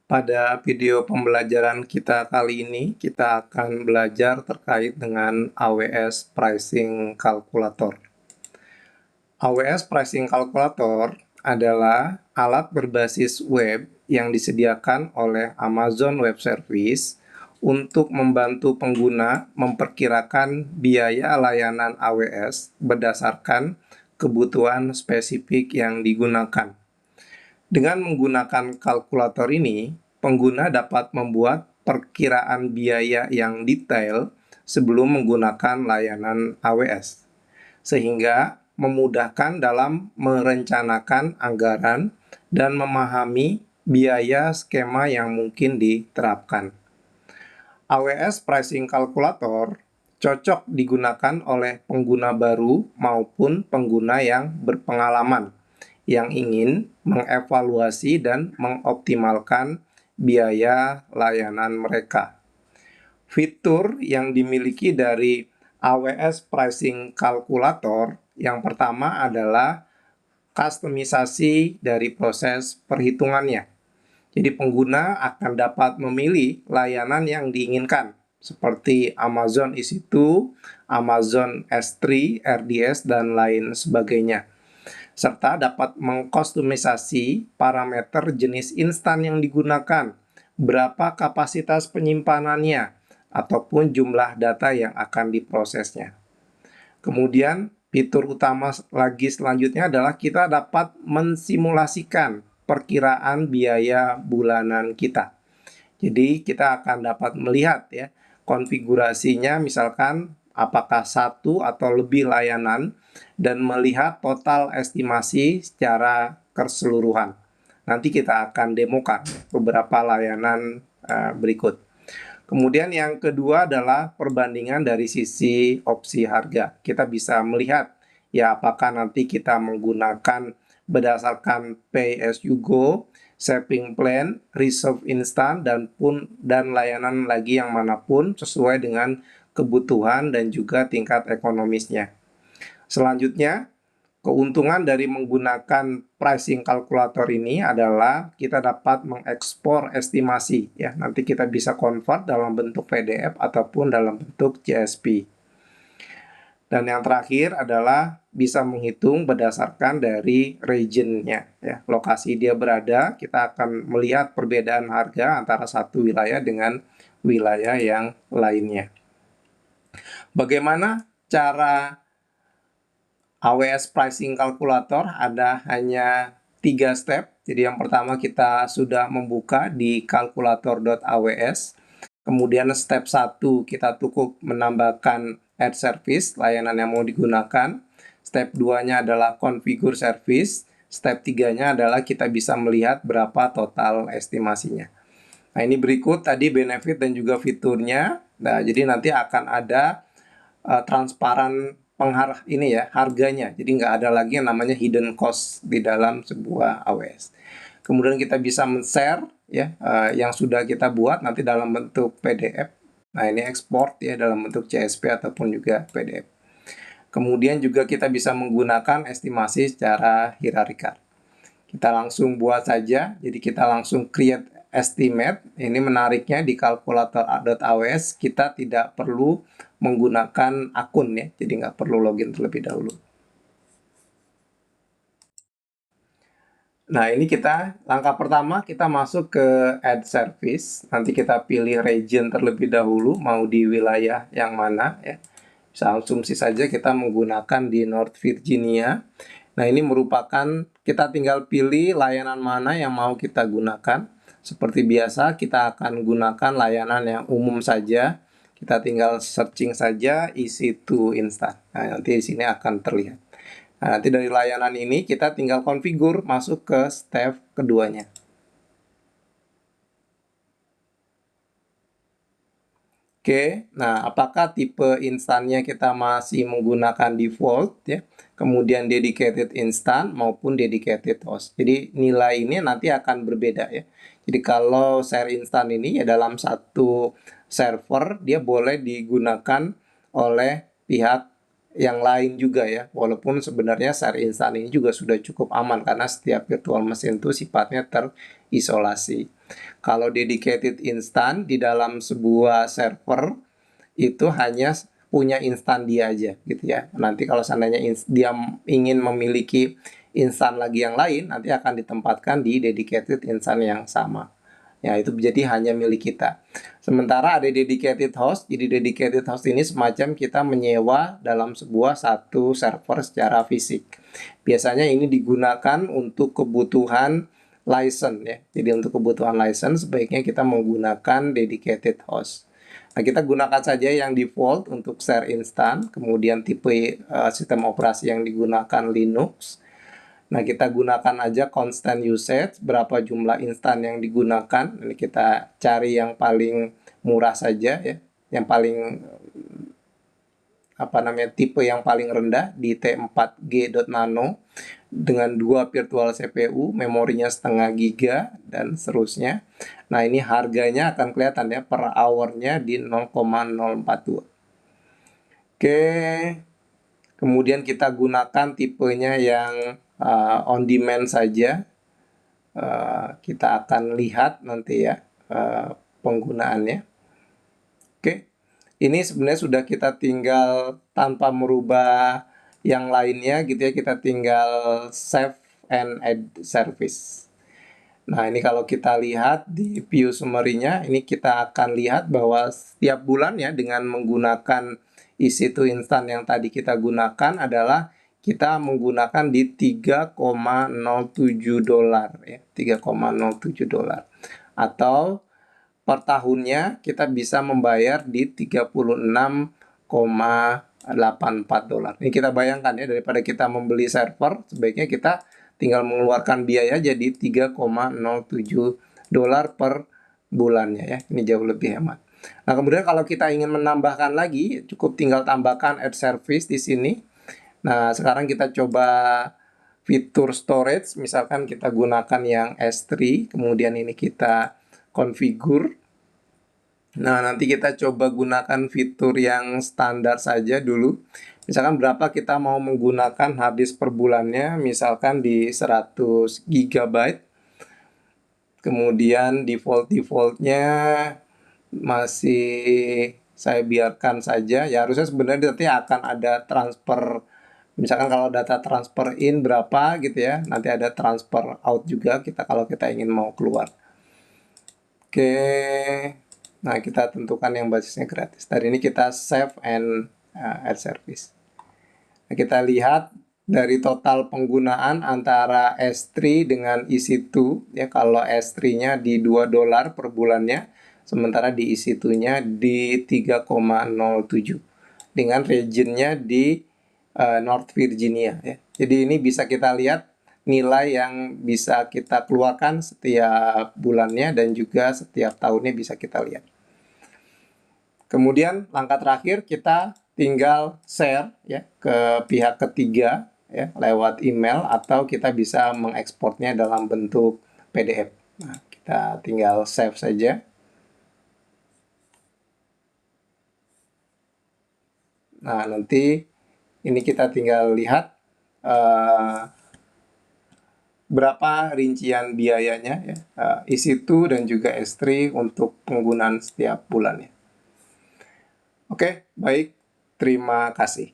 Pada video pembelajaran kita kali ini, kita akan belajar terkait dengan AWS Pricing Calculator. AWS Pricing Calculator adalah alat berbasis web yang disediakan oleh Amazon Web Service untuk membantu pengguna memperkirakan biaya layanan AWS berdasarkan kebutuhan spesifik yang digunakan. Dengan menggunakan kalkulator ini, pengguna dapat membuat perkiraan biaya yang detail sebelum menggunakan layanan AWS, sehingga memudahkan dalam merencanakan anggaran dan memahami biaya skema yang mungkin diterapkan. AWS Pricing Calculator cocok digunakan oleh pengguna baru maupun pengguna yang berpengalaman yang ingin mengevaluasi dan mengoptimalkan biaya layanan mereka. Fitur yang dimiliki dari AWS Pricing Calculator yang pertama adalah kustomisasi dari proses perhitungannya. Jadi pengguna akan dapat memilih layanan yang diinginkan, seperti Amazon EC2, Amazon S3, RDS, dan lain sebagainya, serta dapat mengkustomisasi parameter jenis instan yang digunakan, berapa kapasitas penyimpanannya, ataupun jumlah data yang akan diprosesnya. Kemudian, fitur utama lagi selanjutnya adalah kita dapat mensimulasikan perkiraan biaya bulanan kita. Jadi, kita akan dapat melihat ya konfigurasinya, misalkan apakah satu atau lebih layanan, dan melihat total estimasi secara keseluruhan. Nanti kita akan demokan beberapa layanan berikut. Kemudian yang kedua adalah perbandingan dari sisi opsi harga. Kita bisa melihat ya apakah nanti kita menggunakan berdasarkan pay as you go, saving plan, reserve instan, dan layanan lagi yang manapun sesuai dengan kebutuhan dan juga tingkat ekonomisnya. Selanjutnya, keuntungan dari menggunakan pricing calculator ini adalah kita dapat mengekspor estimasi ya. Nanti kita bisa convert dalam bentuk PDF ataupun dalam bentuk CSV. Dan yang terakhir adalah bisa menghitung berdasarkan dari region-nya ya. Lokasi dia berada, kita akan melihat perbedaan harga antara satu wilayah dengan wilayah yang lainnya. Bagaimana cara AWS Pricing Calculator? Ada hanya 3 step. Jadi yang pertama kita sudah membuka di calculator.aws. Kemudian step 1 kita cukup menambahkan add service, layanan yang mau digunakan. Step 2-nya adalah configure service. Step 3-nya adalah kita bisa melihat berapa total estimasinya. Nah, ini berikut tadi benefit dan juga fiturnya. Nah, jadi nanti akan ada transparan ini ya, harganya. Jadi nggak ada lagi yang namanya hidden cost di dalam sebuah AWS. Kemudian kita bisa men-share ya yang sudah kita buat nanti dalam bentuk PDF. Nah, ini ekspor ya dalam bentuk CSV ataupun juga PDF. Kemudian juga kita bisa menggunakan estimasi secara hierarkikal. Kita langsung buat saja. Jadi kita langsung create estimate. Ini menariknya di calculator.aws kita tidak perlu menggunakan akun ya. Jadi nggak perlu login terlebih dahulu. Nah, ini langkah pertama kita masuk ke add service. Nanti kita pilih region terlebih dahulu, mau di wilayah yang mana ya. Bisa asumsi saja kita menggunakan di North Virginia. Nah, ini merupakan kita tinggal pilih layanan mana yang mau kita gunakan. Seperti biasa, kita akan gunakan layanan yang umum saja. Kita tinggal searching saja EC2 Instant. Nah, nanti di sini akan terlihat. Nah, nanti dari layanan ini kita tinggal configure masuk ke step keduanya. Oke, nah apakah tipe instannya kita masih menggunakan default ya, kemudian dedicated instan maupun dedicated host. Jadi nilai ini nanti akan berbeda ya. Jadi kalau share instan ini ya dalam satu server dia boleh digunakan oleh pihak yang lain juga ya. Walaupun sebenarnya share instan ini juga sudah cukup aman karena setiap virtual machine itu sifatnya terisolasi. Kalau dedicated instan di dalam sebuah server itu hanya punya instan dia aja gitu ya. Nanti kalau seandainya dia ingin memiliki instan lagi yang lain, nanti akan ditempatkan di dedicated instan yang sama. Ya, itu jadi hanya milik kita. Sementara ada dedicated host, jadi dedicated host ini semacam kita menyewa dalam sebuah satu server secara fisik. Biasanya ini digunakan untuk kebutuhan license ya. Jadi untuk kebutuhan license sebaiknya kita menggunakan dedicated host. Nah, kita gunakan saja yang default untuk share instan, kemudian tipe sistem operasi yang digunakan Linux. Nah, kita gunakan aja constant usage, berapa jumlah instan yang digunakan. Ini kita cari yang paling murah saja ya, yang paling tipe yang paling rendah di T4G.Nano dengan 2 virtual CPU, memorinya setengah giga dan seterusnya. Nah, ini harganya akan kelihatan ya per hour-nya di 0,042. Oke. Kemudian kita gunakan tipenya yang on demand saja. Kita akan lihat nanti ya penggunaannya. Oke, ini sebenarnya sudah kita tinggal tanpa merubah yang lainnya gitu ya, kita tinggal save and add service. Nah, ini kalau kita lihat di view summary-nya, ini kita akan lihat bahwa setiap bulannya dengan menggunakan EC2 instan yang tadi kita gunakan adalah kita menggunakan di 3,07 dolar ya, 3,07 dolar. Atau per tahunnya kita bisa membayar di 36,84 dolar. Ini kita bayangkan ya, daripada kita membeli server, sebaiknya kita tinggal mengeluarkan biaya jadi 3,07 dolar per bulannya ya. Ini jauh lebih hemat. Nah, kemudian kalau kita ingin menambahkan lagi, cukup tinggal tambahkan add service di sini. Nah, sekarang kita coba fitur storage, misalkan kita gunakan yang S3, kemudian ini kita configure. Nah, nanti kita coba gunakan fitur yang standar saja dulu. Misalkan berapa kita mau menggunakan hard disk per bulannya, misalkan di 100 GB. Kemudian default-defaultnya masih saya biarkan saja. Ya harusnya sebenarnya nanti akan ada transfer. Misalkan kalau data transfer in berapa gitu ya, nanti ada transfer out juga kalau kita ingin mau keluar. Oke, nah kita tentukan yang basisnya gratis. Tadi ini kita save and add service. Nah, kita lihat dari total penggunaan antara S3 dengan EC2 ya, kalau S3-nya di 2 dolar per bulannya, sementara di EC2-nya di 3,07 dengan region-nya di North Virginia ya. Jadi ini bisa kita lihat nilai yang bisa kita keluarkan setiap bulannya dan juga setiap tahunnya bisa kita lihat. Kemudian langkah terakhir kita tinggal share ya ke pihak ketiga ya lewat email atau kita bisa mengekspornya dalam bentuk PDF. Nah, kita tinggal save saja. Nah, nanti ini kita tinggal lihat berapa rincian biayanya ya, EC2 dan juga S3 untuk penggunaan setiap bulannya. Oke, baik. Terima kasih.